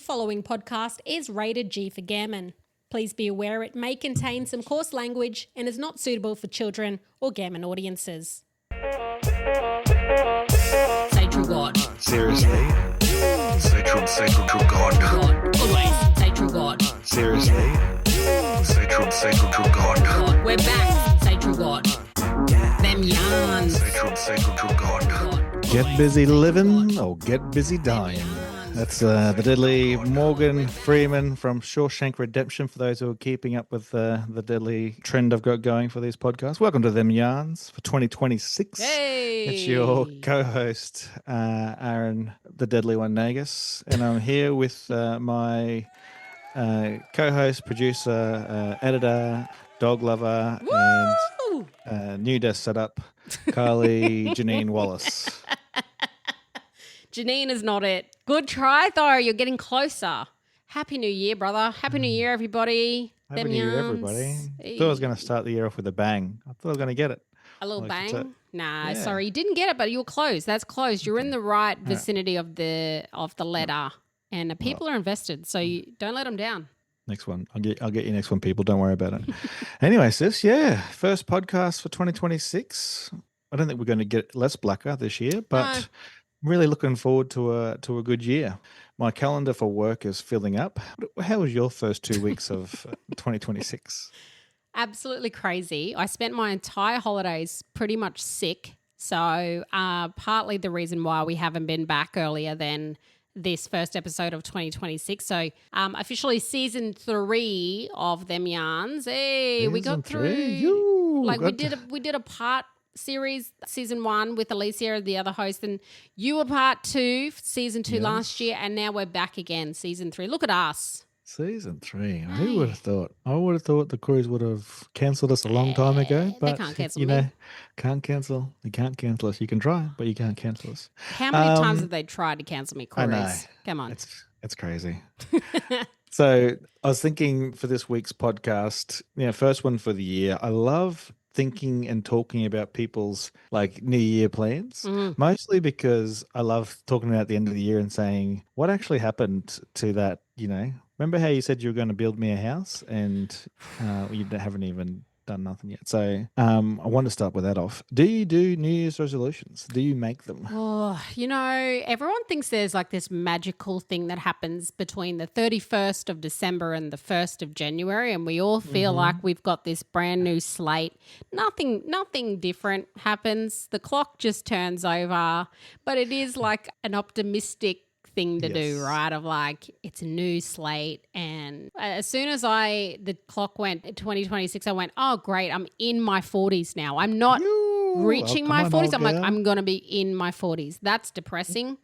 following podcast is rated G for gammon. Please be aware it may contain some coarse language and is not suitable for children or gammon audiences. Say true God. Seriously? Say true God. God. Always. Say true God. Seriously? Say true God. We're back. Say true God. Them yarns. Say true God. Get busy living or get busy dying. That's the deadly Morgan Freeman from Shawshank Redemption, for those who are keeping up with the deadly trend I've got going for these podcasts. Welcome to Them Yarns for 2026. Hey. It's your co-host, Aaron, the deadly one, Nagus, and I'm here with my co-host, producer, editor, dog lover, Woo! and new desk setup, Carly Janine Wallace. Janine is not it. Good try, though. You're getting closer. Happy New Year, brother. Happy New Year, everybody. Happy New Year, everybody. I thought I was going to start the year off with a bang. I thought I was going to get it. A little bang? Nah, yeah. Sorry. You didn't get it, but you were close. That's close. You're in the right vicinity of the letter, and the people are invested, so you don't let them down. Next one. I'll get you next one, people. Don't worry about it. Anyway, sis, first podcast for 2026. I don't think we're going to get less blacker this year, but really looking forward to a good year. My calendar for work is filling up. How was your first 2 weeks of 2026? Absolutely crazy. I spent my entire holidays pretty much sick. So partly the reason why we haven't been back earlier than this first episode of 2026. So officially season 3 of Them Yarns. Hey, we got through. We did a part series, season 1 with Alicia, the other host, and you were part 2, season 2 last year, and now we're back again, season 3. Look at us. Season 3. Who would have thought? I would have thought the cruise would have cancelled us a long time ago. But they can't cancel me. Can't cancel. You can't cancel us. You can try, but you can't cancel us. How many times have they tried to cancel me, cruise? I know. Come on. It's crazy. So I was thinking for this week's podcast, first one for the year. I love thinking and talking about people's New Year plans, mostly because I love talking about the end of the year and saying what actually happened to that. Remember how you said you were going to build me a house and you haven't even done nothing yet. So I want to start with that off. Do you do New Year's resolutions? Do you make them? Oh, everyone thinks there's this magical thing that happens between the 31st of December and the 1st of January, and we all feel like we've got this brand new slate. Nothing different happens. The clock just turns over, but it is an optimistic thing to do, right? Of it's a new slate, and as soon as the clock went 2026, I went, oh great, I'm in my 40s now. I'm not reaching my 40s. I'm gonna be in my 40s. That's depressing.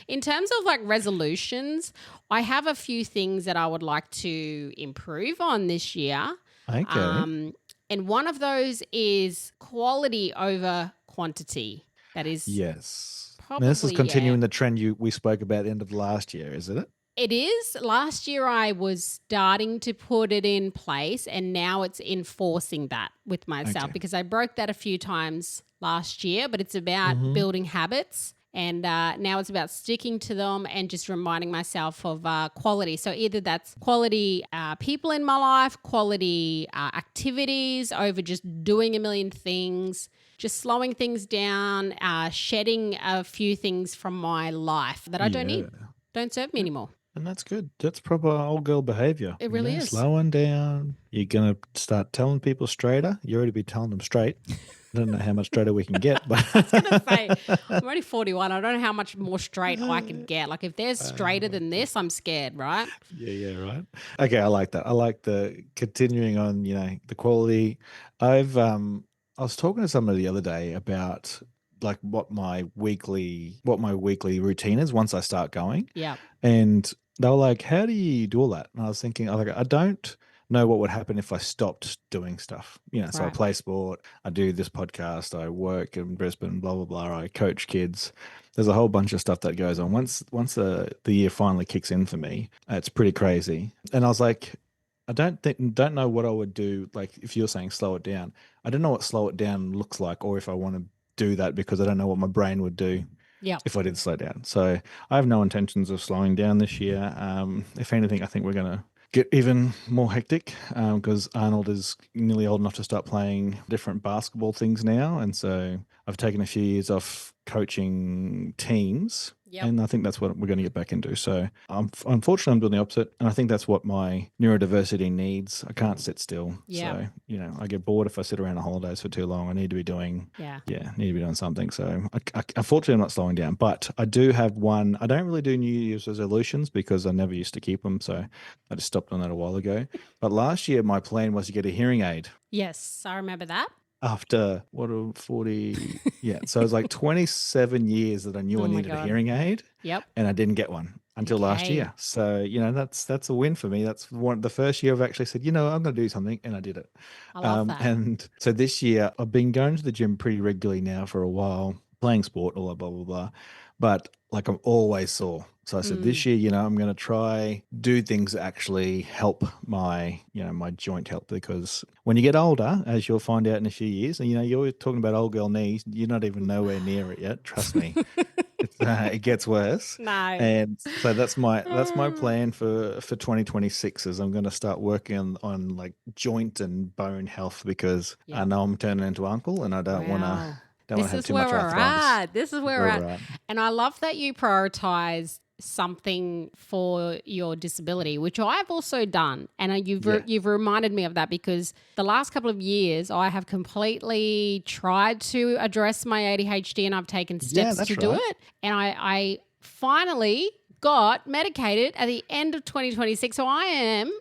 In terms of resolutions, I have a few things that I would like to improve on this year. Okay. And one of those is quality over quantity. That is Now, this is continuing the trend we spoke about at the end of last year, isn't it? It is. Last year I was starting to put it in place, and now it's enforcing that with myself because I broke that a few times last year, but it's about building habits, and now it's about sticking to them and just reminding myself of quality. So either that's quality people in my life, quality activities over just doing a million things, just slowing things down, shedding a few things from my life that I don't need, don't serve me anymore. And that's good. That's proper old girl behavior. It really is. Slowing down. You're going to start telling people straighter. You already be telling them straight. I don't know how much straighter we can get. But I was going to say, I'm only 41. I don't know how much more straight I can get. If there's straighter than this, I'm scared, right? Yeah, right. Okay, I like that. I like the continuing on, the quality. I was talking to somebody the other day about what my weekly routine is once I start going. Yeah. And they were like, how do you do all that? And I was thinking, I don't know what would happen if I stopped doing stuff. So I play sport, I do this podcast, I work in Brisbane, blah, blah, blah. I coach kids. There's a whole bunch of stuff that goes on. Once the year finally kicks in for me, it's pretty crazy. And I was like, I don't know what I would do. If you're saying slow it down, I don't know what slow it down looks like, or if I want to do that because I don't know what my brain would do Yeah. if I did slow down. So I have no intentions of slowing down this year. If anything, I think we're going to get even more hectic because Arnold is nearly old enough to start playing different basketball things now. And so I've taken a few years off coaching teams. Yep. And I think that's what we're going to get back into. So unfortunately, I'm doing the opposite. And I think that's what my neurodiversity needs. I can't sit still. Yeah. So, I get bored if I sit around on holidays for too long. I need to be doing, need to be doing something. So unfortunately, I'm not slowing down. But I do have one. I don't really do New Year's resolutions because I never used to keep them. So I just stopped on that a while ago. But last year, my plan was to get a hearing aid. Yes, I remember that. After 40, so it was like 27 years that I knew I needed a hearing aid. Yep. And I didn't get one until last year. So, that's a win for me. That's the first year I've actually said, I'm going to do something, and I did it. I love that. And so this year I've been going to the gym pretty regularly now for a while, playing sport, all that blah, blah, blah. But like I'm always sore. So I said this year, I'm going to try do things that actually help my, my joint health, because when you get older, as you'll find out in a few years, and you're talking about old girl knees, you're not even nowhere near it yet. Trust me, it gets worse. No. And so that's my plan for 2026 is I'm going to start working on like joint and bone health, because I know I'm turning into uncle, and I don't want to. This is where we're at. This is where we're at. And I love that you prioritize something for your disability, which I've also done. And you've reminded me of that, because the last couple of years I have completely tried to address my ADHD, and I've taken steps to do it. And I finally got medicated at the end of 2026. So I am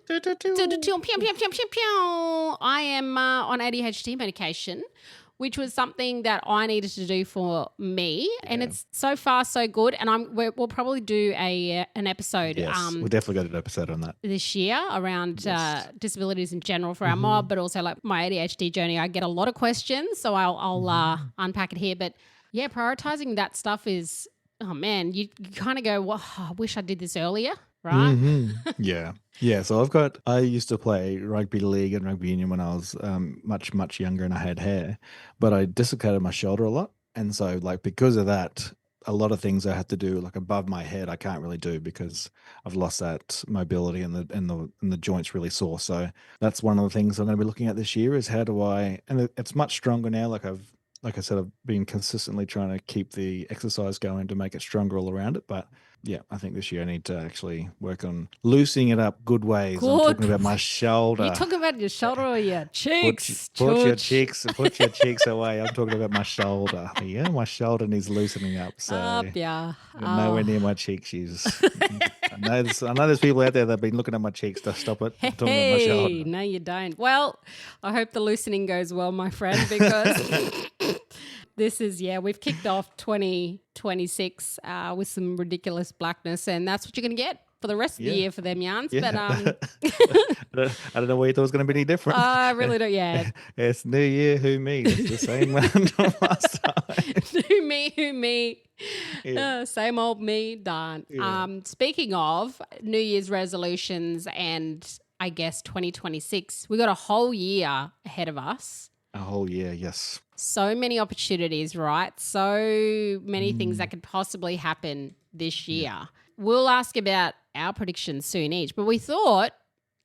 on ADHD medication, which was something that I needed to do for me. And it's so far so good. And we'll probably do an episode. Yes, we definitely got an episode on that this year around disabilities in general for our mob, but also like my ADHD journey. I get a lot of questions, so I'll unpack it here. But yeah, prioritizing that stuff is, oh man, you kind of go, well, I wish I did this earlier, right? Yeah. So I used to play rugby league and rugby union when I was much, much younger, and I had hair, but I dislocated my shoulder a lot. And so like, because of that, a lot of things I have to do like above my head, I can't really do because I've lost that mobility, and the joints really sore. So that's one of the things I'm going to be looking at this year is how do I, and it's much stronger now. Like I said, I've been consistently trying to keep the exercise going to make it stronger all around it. But yeah, I think this year I need to actually work on loosening it up good ways. I'm talking about my shoulder. You talking about your shoulder or your cheeks? Put your cheeks away. I'm talking about my shoulder. Yeah, my shoulder needs loosening up. So nowhere near my cheek. I know there's people out there that have been looking at my cheeks to stop it. I'm talking about my shoulder. No, you don't. Well, I hope the loosening goes well, my friend, because this is, we've kicked off 2026 with some ridiculous blackness, and that's what you're going to get for the rest of the year for them yarns. Yeah. But I don't know why you thought it was going to be any different. I really don't. Yeah, it's New Year, who me? It's the same one last time. Who me? Same old me, done. Yeah. Speaking of New Year's resolutions and I guess 2026, we got a whole year ahead of us. A whole year, yes. So many opportunities, right? So many things that could possibly happen this year. Yeah. We'll ask about our predictions soon each, but we thought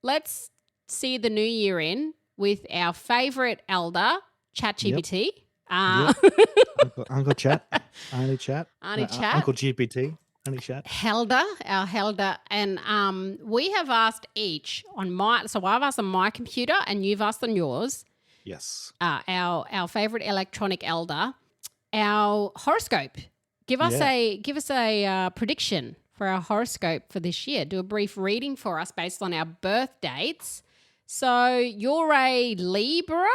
let's see the new year in with our favourite elder, ChatGPT. Uncle Chat, Auntie Chat, Uncle GPT, Auntie Chat. Our Helder. And we have asked each so I've asked on my computer and you've asked on yours. Yes. Our favorite electronic elder, our horoscope. Give us a prediction for our horoscope for this year. Do a brief reading for us based on our birth dates. So you're a Libra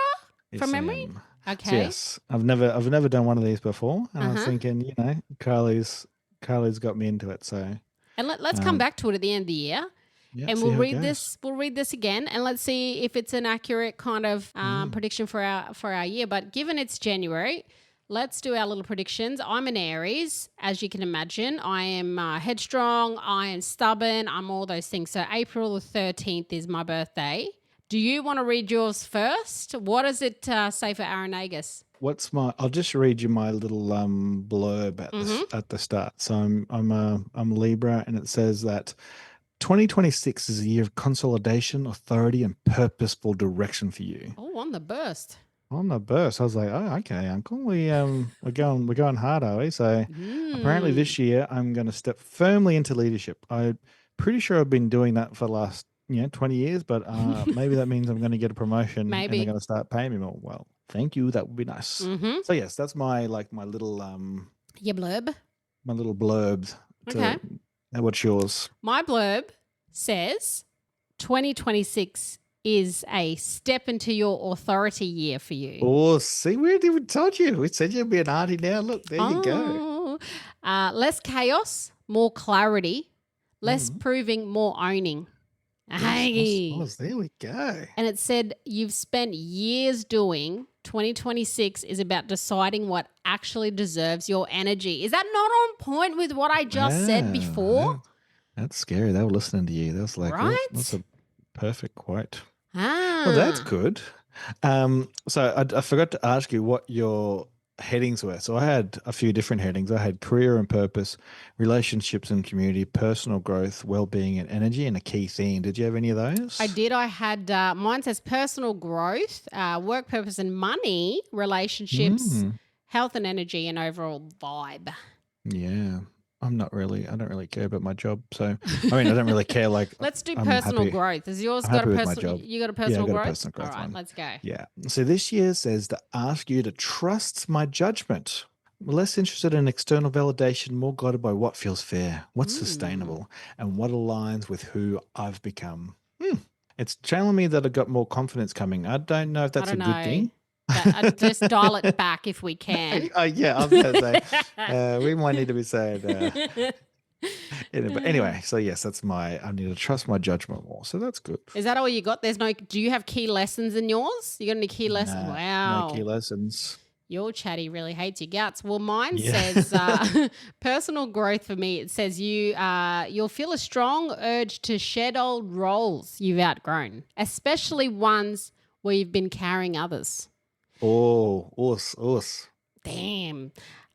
from memory? Okay. So yes. I've never done one of these before, and I was thinking, Carly's got me into it. So and let's come back to it at the end of the year. Yeah, and we'll read this. We'll read this again, and let's see if it's an accurate kind of prediction for our year. But given it's January, let's do our little predictions. I'm an Aries, as you can imagine. I am headstrong. I am stubborn. I'm all those things. So April the 13th is my birthday. Do you want to read yours first? What does it say for Aaron Agus? what's my? I'll just read you my little blurb at the start. So I'm Libra, and it says that 2026 is a year of consolidation, authority, and purposeful direction for you. Oh, on the burst. On the burst, I was like, "Oh, okay, Uncle. We're going hard, are we?" So apparently this year I'm going to step firmly into leadership. I'm pretty sure I've been doing that for the last 20 years, but maybe that means I'm going to get a promotion and they're going to start paying me more. Well, thank you. That would be nice. Mm-hmm. So yes, that's my little Your blurb. my little blurbs. Okay. What's yours? My blurb says 2026 is a step into your authority year for you. Oh, see, we even told you. We said you'd be an auntie now. Look, there you go. Less chaos, more clarity, less proving, more owning. Hey. There we go. And it said you've spent years doing. 2026 is about deciding what actually deserves your energy. Is that not on point with what I just said before? That's scary. They were listening to you. That's like, right? That's a perfect quote. Ah. Well, that's good. So I forgot to ask you what your headings were. So I had a few different headings. I had career and purpose, relationships and community, personal growth, well-being and energy, and a key theme. Did you have any of those? I did. I had mine says personal growth, work purpose and money, relationships, health and energy, and overall vibe. Yeah. I don't really care about my job. So, I mean, I don't really care. Like, let's do I'm personal happy. growth. Has yours I'm got happy a with my personal? job. You got a personal I got growth? a personal growth All right, one. let's go. Yeah. So this year says to ask you to trust my judgment. Less interested in external validation, more guided by what feels fair, what's sustainable, and what aligns with who I've become. It's telling me that I've got more confidence coming. I don't know if that's a good thing. Just dial it back if we can. Yeah, I was going to say, we might need to be saying. But anyway, so yes, I need to trust my judgment more. So that's good. Is that all you got? Do you have key lessons in yours? You got any key lessons? Nah, Wow. No key lessons. Your chatty really hates your guts. Well, mine says personal growth for me. It says you'll feel a strong urge to shed old roles you've outgrown, especially ones where you've been carrying others. Oh, us. Damn.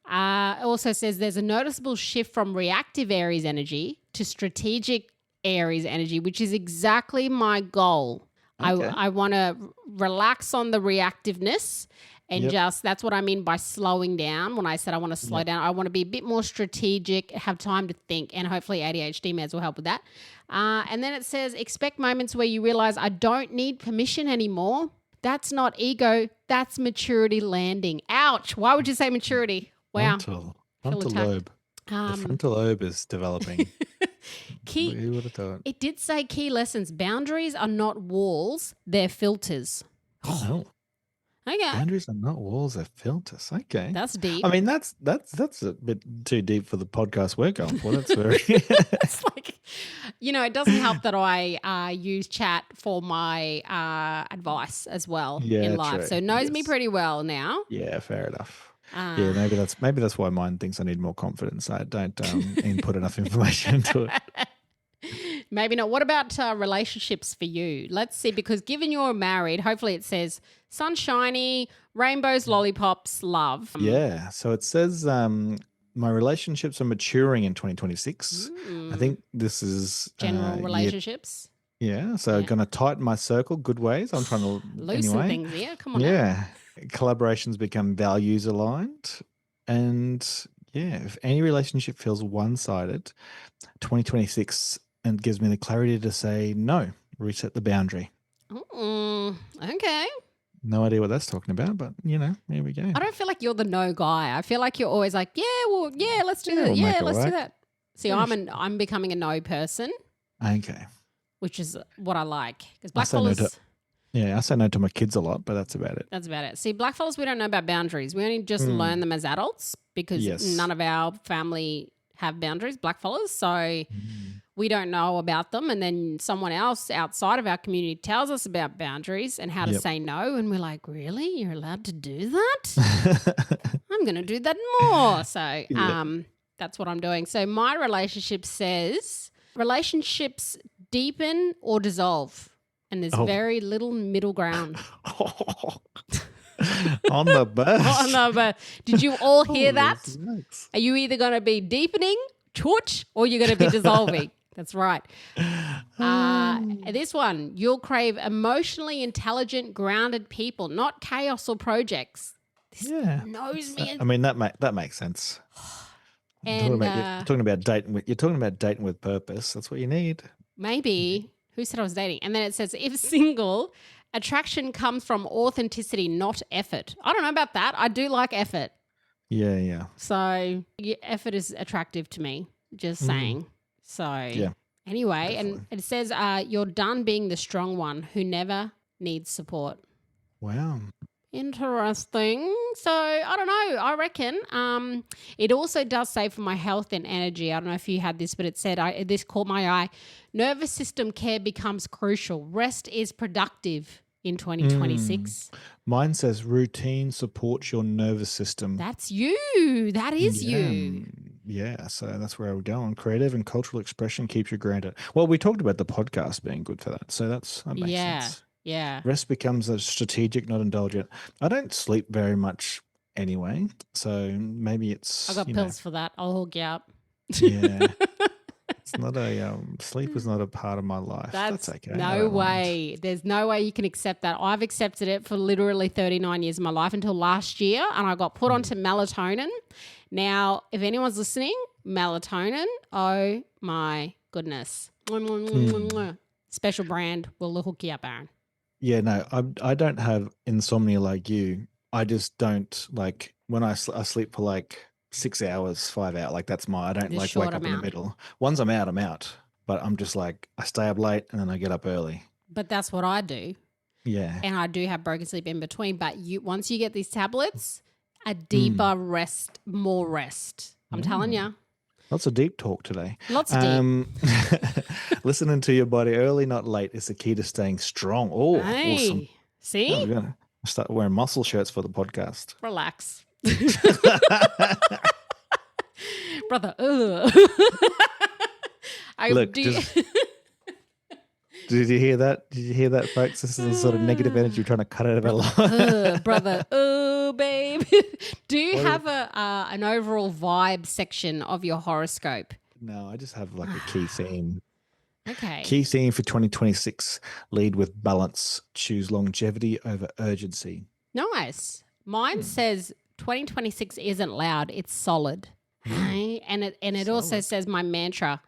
It also says there's a noticeable shift from reactive Aries energy to strategic Aries energy, which is exactly my goal. Okay. I want to relax on the reactiveness and that's what I mean by slowing down. When I said I want to slow down, I want to be a bit more strategic, have time to think, and hopefully ADHD meds will help with that. And then it says expect moments where you realize I don't need permission anymore. That's not ego. That's maturity landing. Ouch. Why would you say maturity? Wow. Frontal lobe. The frontal lobe is developing. Who would have thought? It did say key lessons. Boundaries are not walls. They're filters. Oh. Okay. Boundaries are not walls, they're filters. Okay. That's deep. I mean, that's a bit too deep for the podcast we're going for. That's very... It's like, it doesn't help that I use chat for my advice as well in life. True. So it knows me pretty well now. Yeah, fair enough. Maybe that's why mine thinks I need more confidence. I don't input enough information into it. Maybe not. What about relationships for you? Let's see, because given you're married, hopefully it says sunshiny, rainbows, lollipops, love. Yeah. So it says my relationships are maturing in 2026. I think this is general relationships. Yeah. So I'm going to tighten my circle, good ways. I'm trying to loosen things here. Come on. Yeah. Collaborations become values aligned. And if any relationship feels one-sided, 2026 and gives me the clarity to say no, reset the boundary. Okay. No idea what that's talking about, but here we go. I don't feel like you're the no guy. I feel like you're always like, let's do that. We'll let's do that. See, I'm becoming a no person. Okay. Which is what I like. Because blackfellas... I say no to my kids a lot, but that's about it. That's about it. See, blackfellas, we don't know about boundaries. We only just learn them as adults because none of our family have boundaries, blackfellas. So we don't know about them. And then someone else outside of our community tells us about boundaries and how to say no. And we're like, really? You're allowed to do that? I'm going to do that more. So that's what I'm doing. So my relationship says relationships deepen or dissolve. And there's very little middle ground. On the burst. Oh, no, but did you all hear Holy that? smokes. Are you either going to be deepening, torch, or you're going to be dissolving? That's right. This one, you'll crave emotionally intelligent, grounded people, not chaos or projects. This knows me. I mean, that makes sense. And You're talking about dating with purpose. That's what you need. maybe, who said I was dating? And then it says, if single, attraction comes from authenticity, not effort. I don't know about that. I do like effort. Yeah. So effort is attractive to me, just saying. So anyway, definitely. and it says you're done being the strong one who never needs support. Wow. Interesting. So I don't know. I reckon it also does say for my health and energy. I don't know if you had this, but it said this caught my eye. Nervous system care becomes crucial. Rest is productive in 2026. Mine says routine supports your nervous system. That's you. That is you. Yeah, so that's where I would go on. Creative and cultural expression keeps you grounded. Well, we talked about the podcast being good for that, so that makes sense. Yeah. Rest becomes a strategic, not indulgent. I don't sleep very much anyway, so maybe it's. I got pills for that. I'll hook you up. Yeah. It's not sleep is not a part of my life. That's okay. No way. There's no way you can accept that. I've accepted it for literally 39 years of my life until last year, and I got put onto melatonin. Now, if anyone's listening, melatonin, oh my goodness. Special brand. We'll hook you up, Aaron. Yeah, no, I don't have insomnia like you. I just don't like when I sleep for like 6 hours, 5 hours. Like that's I don't like wake up in the middle. Once I'm out. But I'm just like I stay up late and then I get up early. But that's what I do. Yeah. And I do have broken sleep in between. But once you get these tablets, a deeper rest, more rest. I'm telling you. Lots of deep talk today. Lots of deep. Listening to your body early, not late, is the key to staying strong. Oh, awesome. See? I'm going to start wearing muscle shirts for the podcast. Relax. Brother, Look, did you hear that? Did you hear that, folks? This is the sort of negative energy we're trying to cut out of our life. Brother, babe. Do you have an overall vibe section of your horoscope? No, I just have like a key theme. Okay. Key theme for 2026, lead with balance, choose longevity over urgency. Nice. Mine says 2026 isn't loud, it's solid. Hey? And it also says my mantra,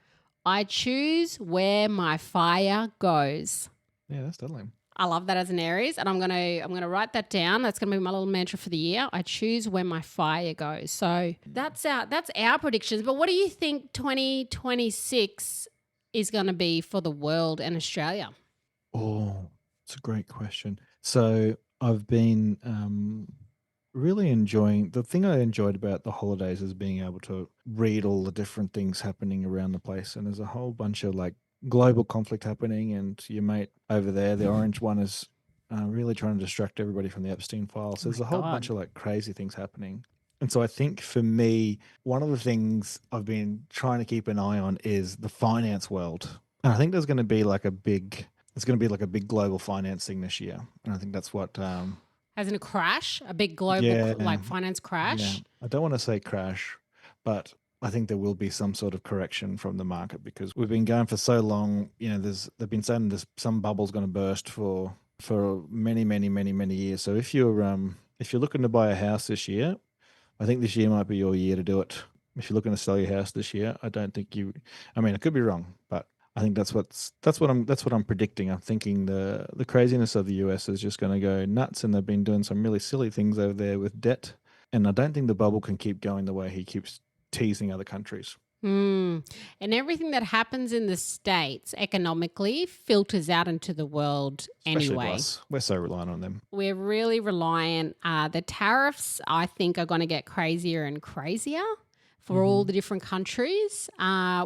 I choose where my fire goes. Yeah, that's totally. I love that as an Aries, and I'm gonna write that down. That's gonna be my little mantra for the year. I choose where my fire goes. So that's our predictions. But what do you think 2026 is gonna be for the world and Australia? Oh, it's a great question. So I've been really enjoying the thing I enjoyed about the holidays is being able to read all the different things happening around the place. And there's a whole bunch of like global conflict happening. And your mate over there, the orange one, is really trying to distract everybody from the Epstein files. So there's a whole bunch of like crazy things happening. And so I think for me, one of the things I've been trying to keep an eye on is the finance world. And I think there's going to be like a big global finance thing this year. And I think that's what As in a crash, a big global like finance crash. Yeah. I don't want to say crash, but I think there will be some sort of correction from the market because we've been going for so long. You know, they've been saying some bubble's going to burst for many years. So if you're looking to buy a house this year, I think this year might be your year to do it. If you're looking to sell your house this year, I don't think I mean, I could be wrong, but I think that's what I'm predicting. I'm thinking the craziness of the US is just going to go nuts, and they've been doing some really silly things over there with debt. And I don't think the bubble can keep going the way he keeps teasing other countries. And everything that happens in the States economically filters out into the world anyway. Us. We're so reliant on them. We're really reliant. The tariffs, I think, are going to get crazier and crazier for all the different countries.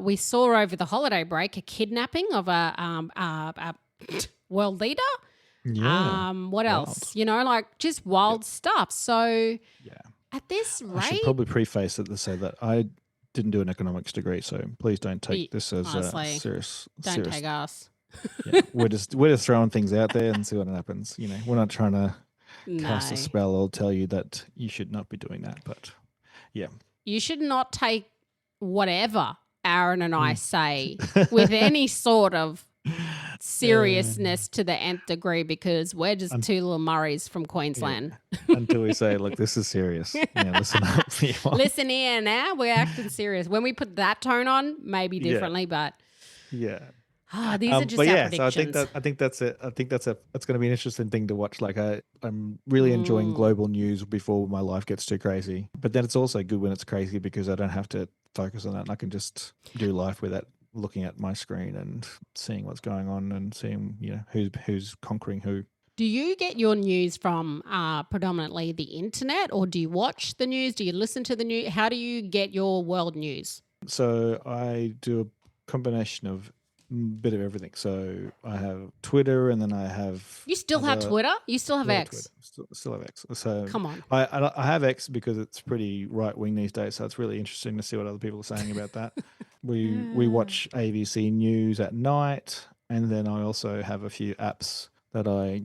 We saw over the holiday break a kidnapping of a world leader. Yeah. What else? You know, like just wild stuff. So at this rate... I should probably preface it to say that I didn't do an economics degree, so please don't take this as serious. Don't take us. Yeah, we're just throwing things out there and see what happens. You know, we're not trying to cast a No. spell or tell you that you should not be doing that. But yeah. You should not take whatever Aaron and I say with any sort of seriousness to the nth degree because we're just two little Murrays from Queensland. Until we say, look, this is serious. Yeah, listen up. Listen here now, we're acting serious. When we put that tone on, maybe differently, but yeah. these are just our predictions. So I think that's it. I think that's going to be an interesting thing to watch. Like I'm really enjoying global news before my life gets too crazy. But then it's also good when it's crazy because I don't have to focus on that and I can just do life without looking at my screen and seeing what's going on and seeing, who's conquering who. Do you get your news from predominantly the internet or do you watch the news? Do you listen to the news? How do you get your world news? So I do a combination of a bit of everything. So I have Twitter and then I have... You still have Twitter? You still have X? Still have X. So come on. I have X because it's pretty right-wing these days, so it's really interesting to see what other people are saying about that. We watch ABC News at night and then I also have a few apps that I,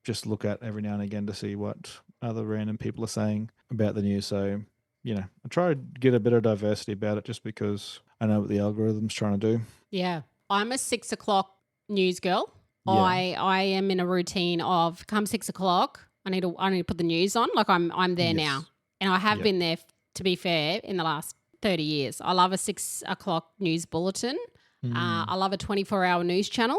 just look at every now and again to see what other random people are saying about the news. So, I try to get a bit of diversity about it just because I know what the algorithm's trying to do. Yeah. I'm a 6 o'clock news girl. Yeah. I am in a routine of come 6 o'clock, I need to put the news on. Like I'm there now. And I have been there, to be fair, in the last 30 years. I love a 6 o'clock news bulletin. I love a 24-hour news channel.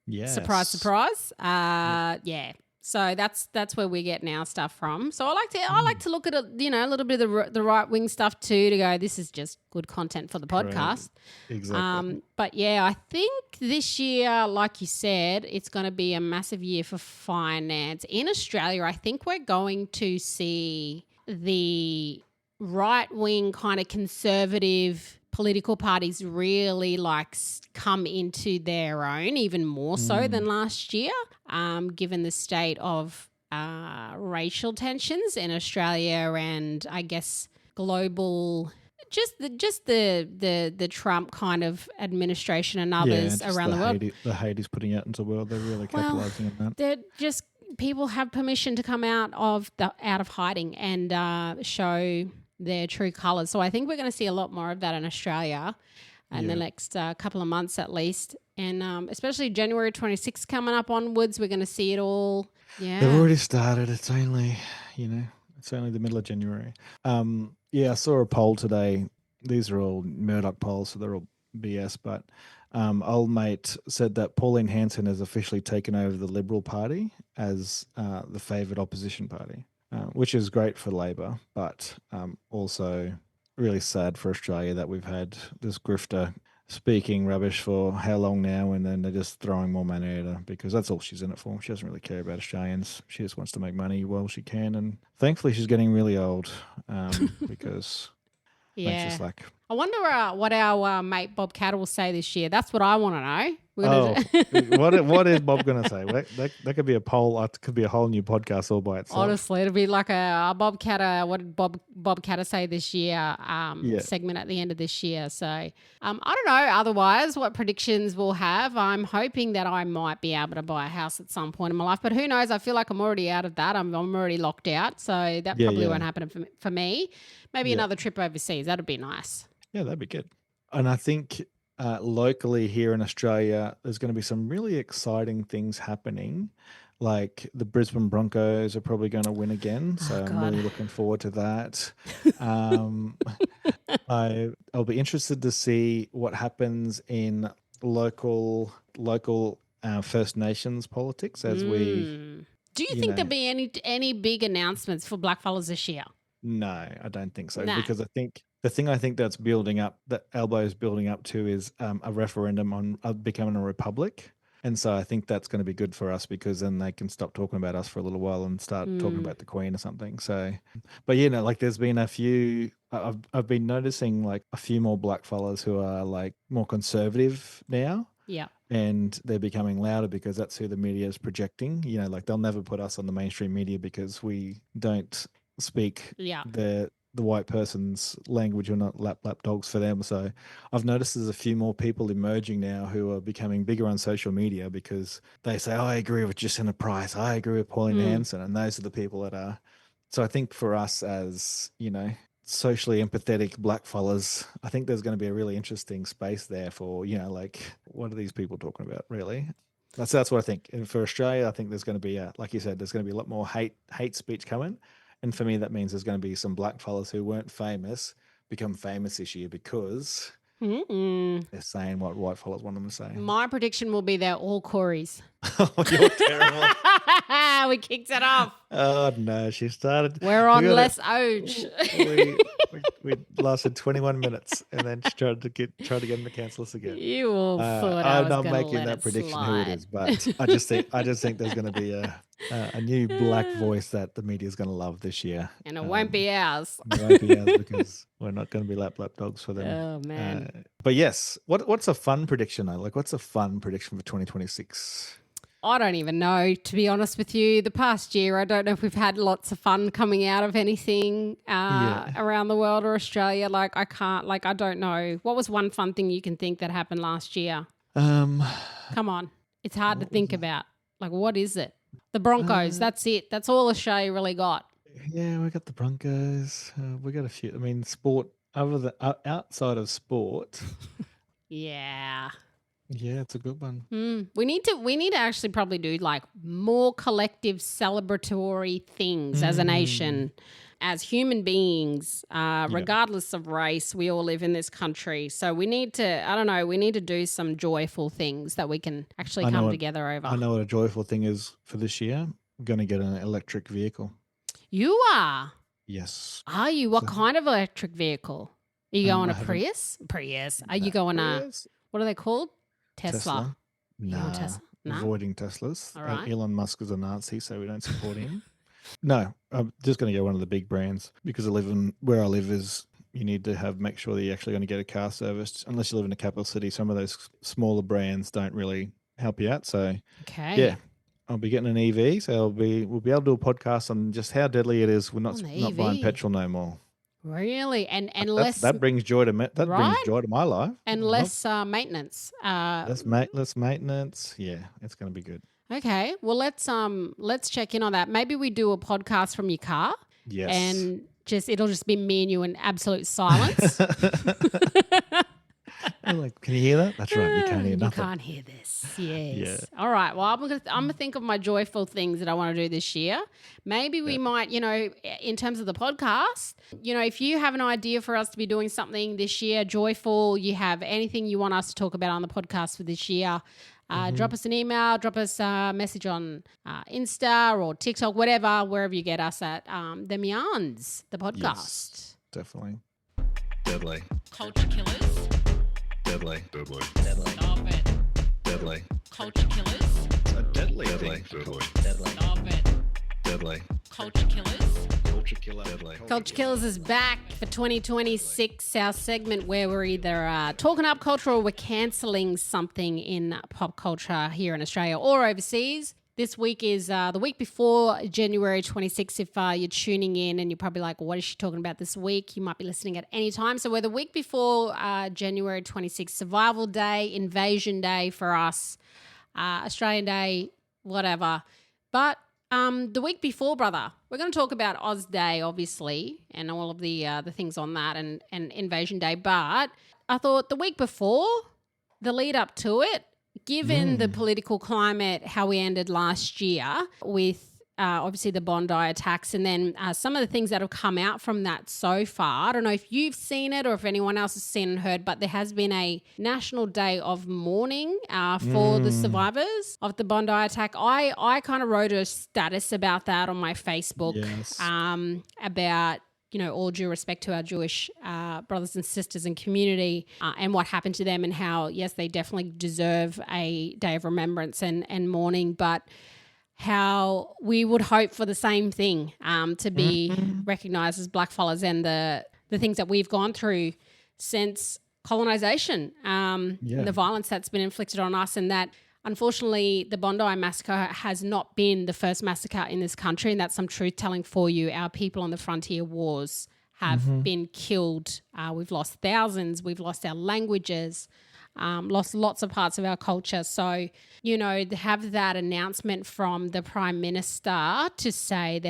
Yes. Surprise, surprise. Yeah. So that's where we get our stuff from. So I like to look at a little bit of the right wing stuff too to go, this is just good content for the podcast. Exactly. But yeah, I think this year, like you said, it's going to be a massive year for finance in Australia. I think we're going to see the right wing kind of conservative political parties really come into their own even more so than last year, given the state of racial tensions in Australia and I guess global, just the Trump kind of administration and others around the world. The hate he's putting out into the world, they're really capitalising on that. They're just people have permission to come out of hiding and show their true colours. So I think we're going to see a lot more of that in Australia in the next couple of months at least. And especially January 26th coming up onwards, we're going to see it all. Yeah. They've already started. It's only, it's only the middle of January. I saw a poll today. These are all Murdoch polls, so they're all BS. But old mate said that Pauline Hanson has officially taken over the Liberal Party as the favoured opposition party. Which is great for Labor, but also really sad for Australia that we've had this grifter speaking rubbish for how long now, and then they're just throwing more money at her because that's all she's in it for. She doesn't really care about Australians. She just wants to make money while she can, and thankfully she's getting really old because just like... I wonder what our mate Bob Catter will say this year. That's what I want to know. What is Bob going to say? That could be a poll. It could be a whole new podcast all by itself. Honestly, it'll be like a Bob Catter. What did Bob Catter say this year? Segment at the end of this year. So I don't know. Otherwise, what predictions we'll have? I'm hoping that I might be able to buy a house at some point in my life, but who knows? I feel like I'm already out of that. I'm already locked out, so that probably won't happen for me. Maybe another trip overseas. That'd be nice. Yeah, that'd be good. And I think locally here in Australia, there's going to be some really exciting things happening. Like the Brisbane Broncos are probably going to win again. So I'm really looking forward to that. I'll be interested to see what happens in local First Nations politics as we... Do you think there'll be any big announcements for blackfellas this year? No, I don't think so. Because I think the thing that's building up, that Albo is building up to, is a referendum on becoming a republic. And so I think that's going to be good for us because then they can stop talking about us for a little while and start talking about the Queen or something. So, but there's been a few. I've been noticing like a few more blackfellas who are like more conservative now. Yeah. And they're becoming louder because that's who the media is projecting. Like they'll never put us on the mainstream media because we don't speak the the white person's language or not lap dogs for them. So I've noticed there's a few more people emerging now who are becoming bigger on social media because they say, I agree with Jacinta Price, I agree with Pauline Hanson, and those are the people that are. So I think for us as, socially empathetic blackfellas, I think there's going to be a really interesting space there for, like, what are these people talking about, really? That's what I think. And for Australia, I think there's going to be, like you said, there's going to be a lot more hate speech coming. And for me, that means there's going to be some blackfellas who weren't famous become famous this year because they're saying what white fellas want them to say. My prediction will be they're all Corys. Oh, you're terrible. We kicked it off. Oh, no, she started. We're on less Oj. We lasted 21 minutes and then she tried to get him to cancel us again. You all thought I was I'm not gonna making let that it prediction slide. who it is, but I just think there's going to be a new black voice that the media is going to love this year. And it won't be ours. It won't be ours because we're not going to be lap dogs for them. Oh, man. But yes, what's a fun prediction though? Like, what's a fun prediction for 2026? I don't even know, to be honest with you. The past year, I don't know if we've had lots of fun coming out of anything around the world or Australia. Like, I don't know. What was one fun thing you can think that happened last year? Come on. It's hard to think about. Like, what is it? The Broncos, that's it. That's all Australia really got. Yeah, we got the Broncos. We got a few. I mean, sport, outside of sport. Yeah. Yeah, it's a good one. We need to actually probably do like more collective celebratory things as a nation, as human beings, regardless of race. We all live in this country. So we need to do some joyful things that we can actually come together over. I know what a joyful thing is for this year. I'm going to get an electric vehicle. You are? Yes. Are you? What kind of electric vehicle? Are you going a Prius? Prius. Are you going what are they called? Tesla. No. Tesla? No? Avoiding Teslas. All right. Elon Musk is a Nazi, so we don't support him. No, I'm just going to go one of the big brands because where I live is you need to make sure that you're actually going to get a car serviced. Unless you live in a capital city, some of those smaller brands don't really help you out. So, okay. I'll be getting an EV, so we'll be able to do a podcast on just how deadly it is. We're not buying petrol no more. Really, and less that brings joy to brings joy to my life, and less maintenance. Less maintenance. Yeah, it's going to be good. Okay, well let's check in on that. Maybe we do a podcast from your car. Yes, and it'll just be me and you in absolute silence. Like, can you hear that? That's right. You can't hear nothing. You can't hear this. Yes. Yeah. All right. Well, I'm gonna think of my joyful things that I want to do this year. Maybe we might, in terms of the podcast, if you have an idea for us to be doing something this year, joyful, you have anything you want us to talk about on the podcast for this year, drop us an email, drop us a message on Insta or TikTok, wherever you get us at. The Meands, the podcast. Yes, definitely. Deadly. Culture killers. Deadly. Stop it. Deadly. Culture killers. A deadly. Deadly. Stop it. Deadly. Culture killers. Culture killer. Deadly. Culture Killers is back for 2026, our segment where we're either talking up culture or we're cancelling something in pop culture here in Australia or overseas. This week is the week before January 26th. If you're tuning in and you're probably like, what is she talking about this week? You might be listening at any time. So we're the week before January 26th, Survival Day, Invasion Day for us, Australian Day, whatever. But the week before, brother, we're going to talk about Oz Day, obviously, and all of the things on that and Invasion Day. But I thought the week before, the lead up to it, given the political climate, how we ended last year with obviously the Bondi attacks and then some of the things that have come out from that so far. I don't know if you've seen it or if anyone else has seen and heard, but there has been a national day of mourning for the survivors of the Bondi attack. I kind of wrote a status about that on my Facebook about, all due respect to our Jewish brothers and sisters and community and what happened to them and how, yes, they definitely deserve a day of remembrance and mourning, but how we would hope for the same thing to be recognised as blackfellas and the things that we've gone through since colonisation, the violence that's been inflicted on us, and that unfortunately the Bondi massacre has not been the first massacre in this country, and that's some truth telling for you. Our people on the frontier wars have been killed. We've lost thousands. We've lost our languages, lost lots of parts of our culture. So, to have that announcement from the Prime Minister to say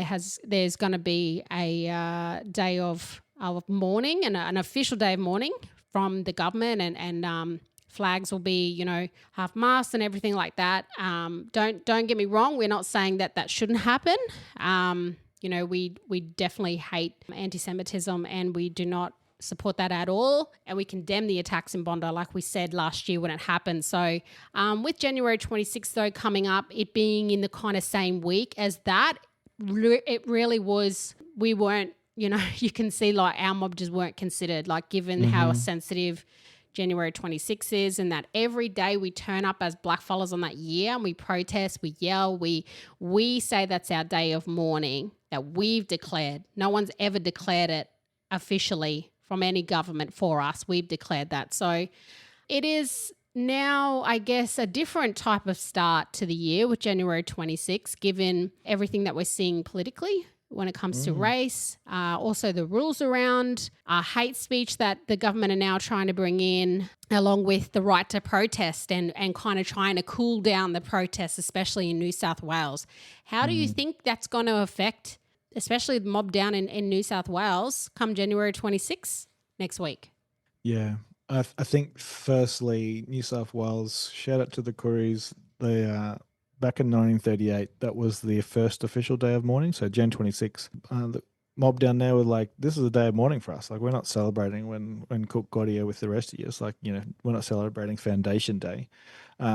there's going to be a day of mourning and an official day of mourning from the government and flags will be, half mast and everything like that. Don't get me wrong. We're not saying that shouldn't happen. We definitely hate anti-Semitism and we do not support that at all. And we condemn the attacks in Bondi like we said last year when it happened. So with January 26th, though, coming up, it being in the kind of same week as that, it really was, we weren't, you can see like our mob just weren't considered, like given how sensitive January 26th is, and that every day we turn up as blackfellas on that year and we protest, we yell, we say that's our day of mourning that we've declared. No one's ever declared it officially from any government for us. We've declared that. So it is now, I guess, a different type of start to the year with January 26th, given everything that we're seeing politically when it comes to race, also the rules around hate speech that the government are now trying to bring in, along with the right to protest and kind of trying to cool down the protests, especially in New South Wales. How do you think that's going to affect, especially the mob down in New South Wales come January 26th next week? Yeah, I think firstly, New South Wales, shout out to the Koreas, they back in 1938, that was the first official day of mourning. So Jan 26, the mob down there were like, this is a day of mourning for us. Like, we're not celebrating when Cook got here with the rest of you. It's like, we're not celebrating Foundation Day.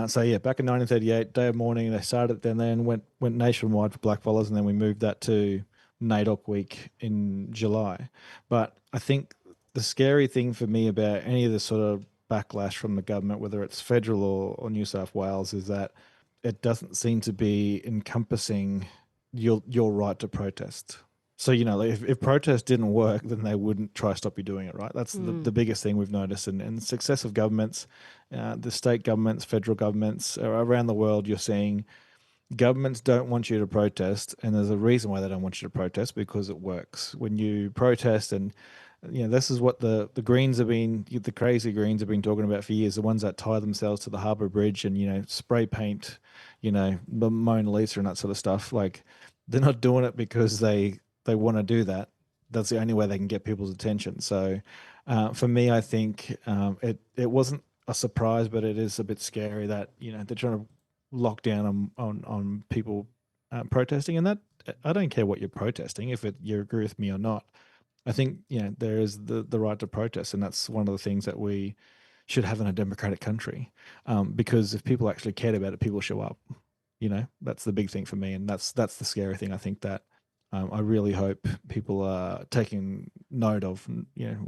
So yeah, back in 1938, day of mourning, they started then went nationwide for blackfellas, and then we moved that to NAIDOC week in July. But I think the scary thing for me about any of the sort of backlash from the government, whether it's federal or New South Wales, is that it doesn't seem to be encompassing your right to protest. So, if protest didn't work, then they wouldn't try to stop you doing it, right? That's the biggest thing we've noticed in successive governments, the state governments, federal governments around the world. You're seeing governments don't want you to protest, and there's a reason why they don't want you to protest, because it works. When you protest, and this is what the Greens have been, the crazy Greens have been talking about for years, the ones that tie themselves to the Harbour Bridge and, spray paint, the Mona Lisa and that sort of stuff. Like, they're not doing it because they want to do that. That's the only way they can get people's attention. So for me, I think it wasn't a surprise, but it is a bit scary that, they're trying to lock down on people protesting. And that, I don't care what you're protesting, if you agree with me or not. I think, there is the right to protest, and that's one of the things that we should have in a democratic country, because if people actually cared about it, people show up. That's the big thing for me, and that's the scary thing. I think that I really hope people are taking note of,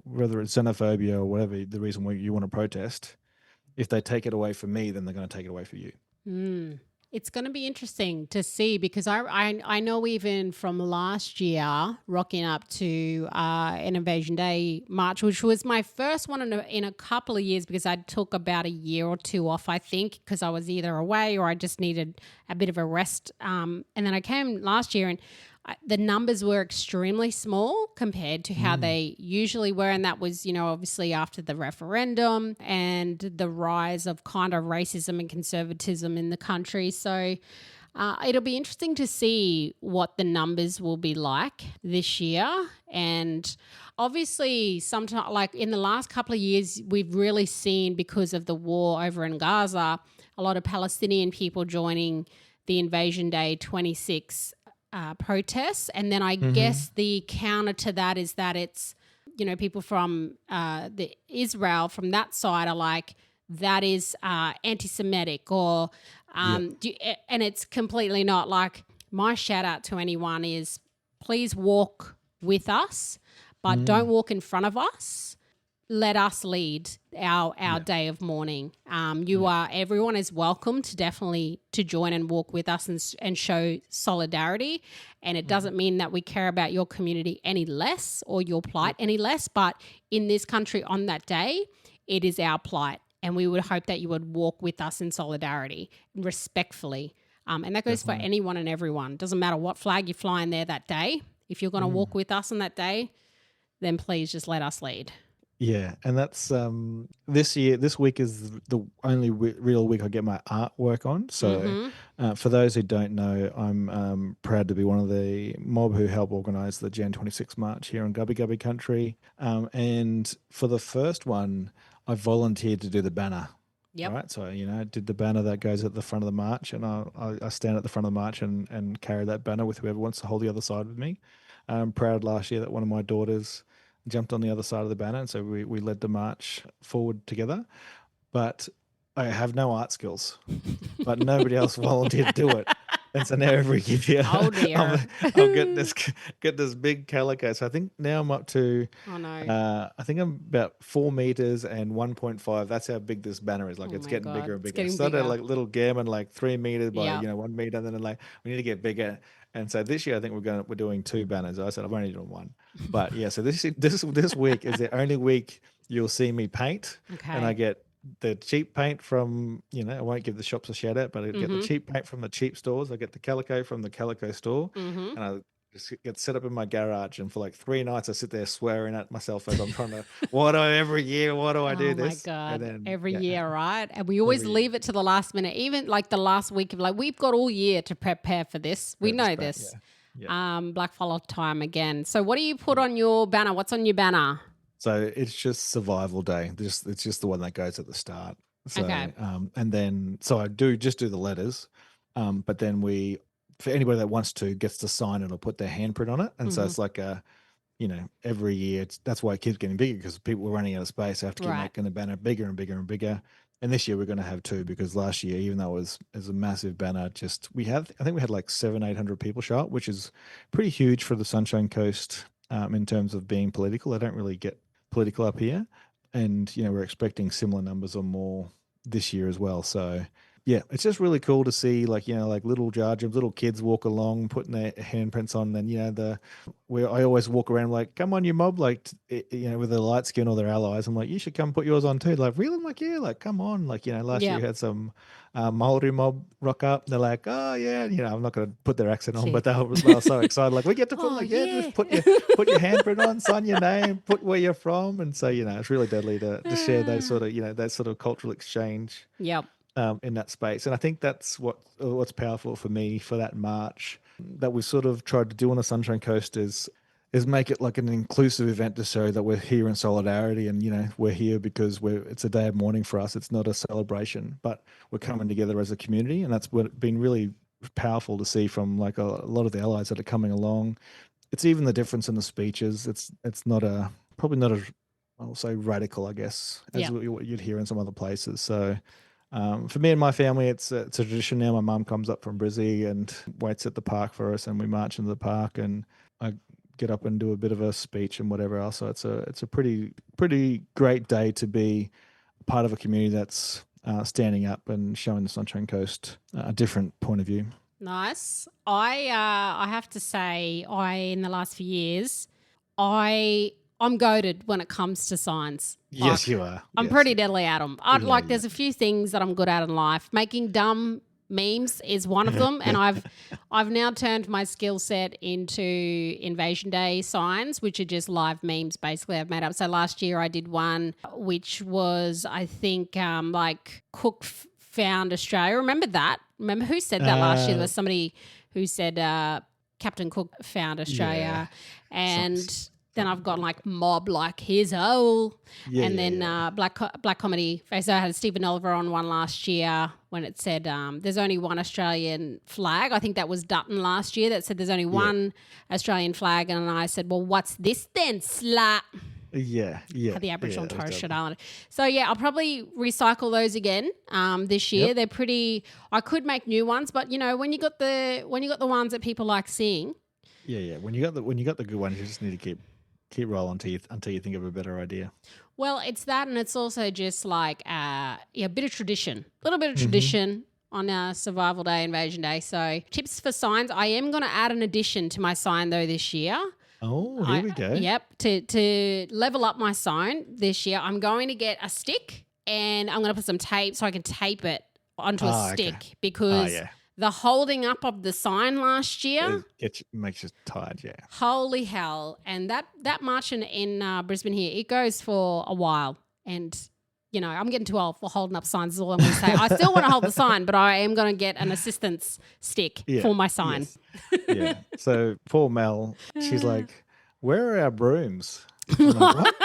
whether it's xenophobia or whatever the reason why you want to protest. If they take it away from me, then they're going to take it away from you. It's going to be interesting to see, because I know even from last year, rocking up to an Invasion Day march, which was my first one in a couple of years, because I took about a year or two off, I think, because I was either away or I just needed a bit of a rest. And then I came last year, and the numbers were extremely small compared to how they usually were. And that was, obviously after the referendum and the rise of kind of racism and conservatism in the country. So it'll be interesting to see what the numbers will be like this year. And obviously, sometimes, like in the last couple of years, we've really seen, because of the war over in Gaza, a lot of Palestinian people joining the Invasion Day 26 protests. And then I guess the counter to that is that it's, people from the Israel from that side are like, that is anti-Semitic, or and it's completely not. Like, my shout out to anyone is, please walk with us, but don't walk in front of us. Let us lead our day of mourning. Everyone is welcome to join and walk with us and show solidarity. And it doesn't mean that we care about your community any less or your plight any less, but in this country on that day, it is our plight. And we would hope that you would walk with us in solidarity, respectfully. And that goes for anyone and everyone. Doesn't matter what flag you're flying there that day. If you're going to walk with us on that day, then please just let us lead. Yeah, and that's this week is the only real week I get my artwork on. So for those who don't know, I'm proud to be one of the mob who help organise the Jan 26 March here in Gubby Gubby Country. And for the first one, I volunteered to do the banner. Yep. Right, so I did the banner that goes at the front of the march, and I stand at the front of the march and carry that banner with whoever wants to hold the other side with me. I'm proud last year that one of my daughters jumped on the other side of the banner, and so we led the march forward together. But I have no art skills, but nobody else volunteered to do it. And so now every year Oh dear. I'll get this big calico. So I think now I'm up to Oh no. I think I'm about 4 meters and 1.5. That's how big this banner is. Like Oh it's my getting God. bigger and It's bigger. getting It started bigger. like little gammon, like 3 meters by Yeah. 1 meter, and then like we need to get bigger. And so this year I think we're doing 2 banners. I said I've only done 1, but yeah. So this week is the only week you'll see me paint, and I Okay. get the cheap paint from, I won't give the shops a shout out, but I get the cheap paint from the cheap stores. I get the calico from the calico store, and I just get set up in my garage. And for like 3 nights, I sit there swearing at myself as I'm trying to, why do I do Oh my this? God. And then, Every yeah, year, right? And we always every year. leave it to the last minute, even like the last week of like, we've got all year to prepare for this. We know this. Yeah. Blackfall time again. So what do you put on your banner? What's on your banner? So it's just survival day. It's just the one that goes at the start. So, Okay. and then, so I do the letters. But then for anybody that wants to, gets to sign it or put their handprint on it. And so it's like every year, that's why it keeps getting bigger, because people are running out of space. I have to keep Right. making the banner bigger and bigger and bigger. And this year we're going to have 2, because last year, even though it was a massive banner, I think we had like 700-800 people show up, which is pretty huge for the Sunshine Coast in terms of being political. I don't really get political up here. And, we're expecting similar numbers or more this year as well. So, yeah, it's just really cool to see, like little jarjums, little kids walk along, putting their handprints on. And where I always walk around like, come on, you mob, like with their light skin or their allies. I'm like, you should come put yours on too. Like, really? I'm like, yeah, like come on. Like last year we had some Maori mob rock up. And they're like, oh yeah, I'm not going to put their accent on, but they were so excited. Like we get to put just put your handprint on, sign your name, put where you're from, and so it's really deadly to share those sort of that sort of cultural exchange. Yep. In that space. And I think that's what's powerful for me for that march that we sort of tried to do on the Sunshine Coast is make it like an inclusive event to show that we're here in solidarity, and we're here because it's a day of mourning for us. It's not a celebration, but we're coming together as a community, and that's been really powerful to see from like a lot of the allies that are coming along. It's even the difference in the speeches. It's probably not as, I'll say, radical, I guess, as what you'd hear in some other places. So for me and my family, it's a tradition now. My mum comes up from Brizzy and waits at the park for us, and we march into the park, and I get up and do a bit of a speech and whatever else. So it's a pretty great day to be part of a community that's standing up and showing the Sunshine Coast a different point of view. Nice. I have to say, in the last few years, I'm goated when it comes to signs. Yes, you are. I'm pretty deadly at them. There's a few things that I'm good at in life. Making dumb memes is one of them, and I've now turned my skill set into Invasion Day signs, which are just live memes basically I've made up. So last year I did one which was, I think, like Cook found Australia. Remember that? Remember who said that last year? There was somebody who said Captain Cook found Australia, and then I've got like mob, like here's Owl, and then black comedy. So I had Stephen Oliver on one last year when it said there's only one Australian flag. I think that was Dutton last year that said there's only one Australian flag, and I said, well, what's this then, slut? Yeah. Had the Aboriginal Torres Strait Islander. So yeah, I'll probably recycle those again this year. Yep. They're pretty. I could make new ones, but when you got the ones that people like seeing. Yeah. When you got the good ones, you just need to keep rolling until you think of a better idea. Well, it's that, and it's also just like a bit of tradition, a little bit of tradition on Survival Day, Invasion Day. So tips for signs. I am going to add an addition to my sign though this year. Oh, here we go. Yep. To level up my sign this year, I'm going to get a stick and I'm going to put some tape so I can tape it onto a stick because The holding up of the sign last year. Makes you tired, yeah. Holy hell. And that march in Brisbane here, it goes for a while. And, you know, I'm getting too old for holding up signs is all I'm going to say. I still want to hold the sign, but I am going to get an assistance stick for my sign. Yes. Yeah. So poor Mel, she's like, where are our brooms? I'm like, what?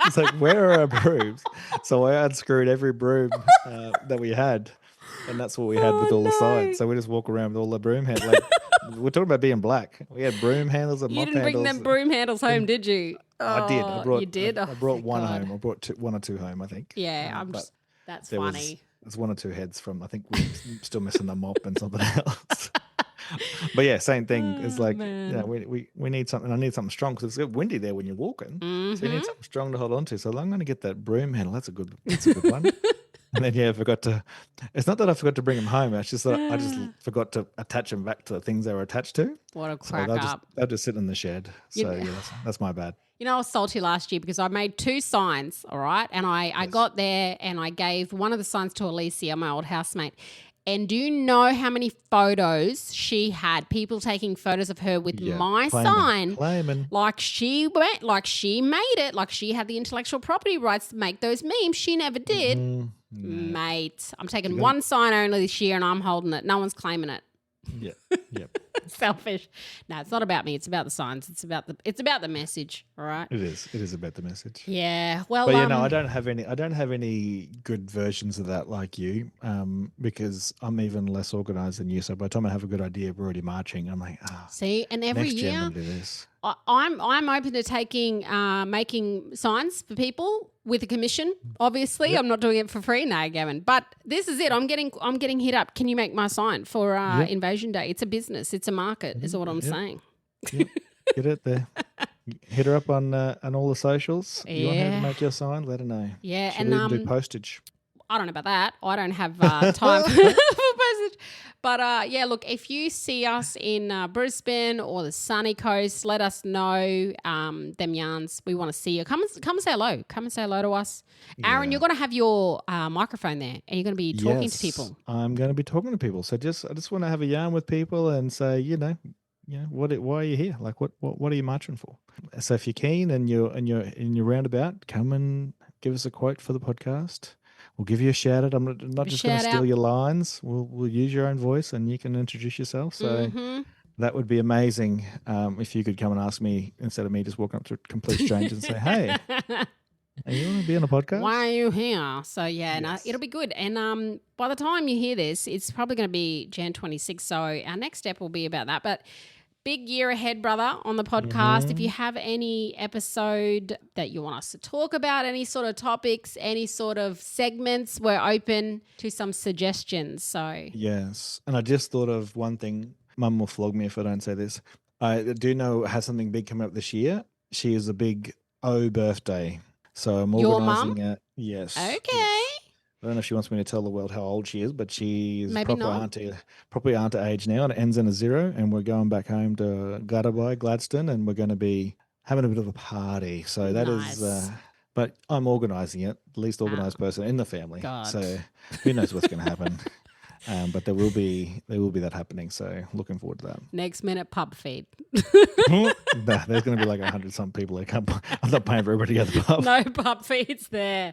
It's like, where are our brooms? So I unscrewed every broom that we had. And that's what we had with all the signs. So we just walk around with all the broom handles. Like, we're talking about being black. We had broom handles and mop handles. You didn't bring them broom handles home, did you? I did. You did? I brought one home. I brought one or two home, I think. Yeah, that's funny. There's one or two heads from, I think we're still missing the mop and something else. But yeah, same thing. It's like, we need something. I need something strong because it's windy there when you're walking. Mm-hmm. So you need something strong to hold on to. So I'm going to get that broom handle. That's a good one. And then, I forgot to, it's not that I forgot to bring them home. It's just that I just forgot to attach them back to the things they were attached to. What a crack up. They'll just sit in the shed. So, that's my bad. You know, I was salty last year because I made 2 signs, all right? And I got there and I gave one of the signs to Alicia, my old housemate. And do you know how many photos she had? People taking photos of her with my sign. Claiming. Like she made it. Like she had the intellectual property rights to make those memes. She never did. No. Mate, I'm taking one sign only this year and I'm holding it. No one's claiming it. Yep. Selfish. No, it's not about me. It's about the signs. It's about the message. All right. It is about the message. Yeah. Well, but I don't have any good versions of that like you, because I'm even less organized than you. So by the time I have a good idea, we're already marching. I'm like, see, and every next year I'm gonna do this. I'm open to making signs for people with a commission. Obviously, I'm not doing it for free, no, Gavin. But this is it. I'm getting hit up. Can you make my sign for Invasion Day? It's a business. It's a market. Is what I'm saying. Yep. Get it there. Hit her up on all the socials. You want her to make your sign? Let her know. Yeah, she'll even do postage. I don't know about that. I don't have time for postage. But look, if you see us in Brisbane or the sunny coast, let us know them yarns. We want to see you. Come and say hello. Come and say hello to us. Aaron, you're going to have your microphone there and you're going to be talking to people. I'm going to be talking to people. So I just want to have a yarn with people and say, why are you here? Like, what are you marching for? So if you're keen and you're roundabout, come and give us a quote for the podcast. We'll give you a shout out. I'm not just going to steal your lines. We'll use your own voice and you can introduce yourself. So that would be amazing if you could come and ask me instead of me just walking up to complete strangers and say, hey, you want to be on a podcast? Why are you here? So, it'll be good. And by the time you hear this, it's probably going to be Jan 26. So our next step will be about that. But big year ahead, brother, on the podcast. If you have any episode that you want us to talk about, any sort of topics, any sort of segments, we're open to some suggestions. So yes. And I just thought of one thing. Mum will flog me if I don't say this. I do know has something big coming up this year. She is a big birthday. So I'm organising it. Yes. Okay. Yes. I don't know if she wants me to tell the world how old she is, but she's proper auntie age now, and it ends in a 0. And we're going back home to Gladstone, and we're going to be having a bit of a party. So that is, but I'm organising it, the least organised person in the family. God. So who knows what's going to happen? But there will be that happening. So looking forward to that. Next minute pub feed. There's going to be like 100-something people. I'm not paying for everybody at the pub. No pub feeds there.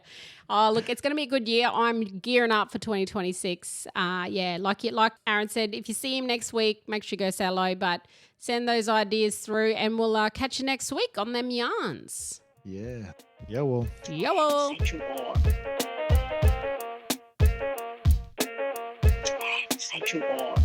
Oh, look, it's going to be a good year. I'm gearing up for 2026. Like Aaron said, if you see him next week, make sure you go say hello. But send those ideas through, and we'll catch you next week on them yarns. Yeah. Yeah, well. Yeah, well. Set you on.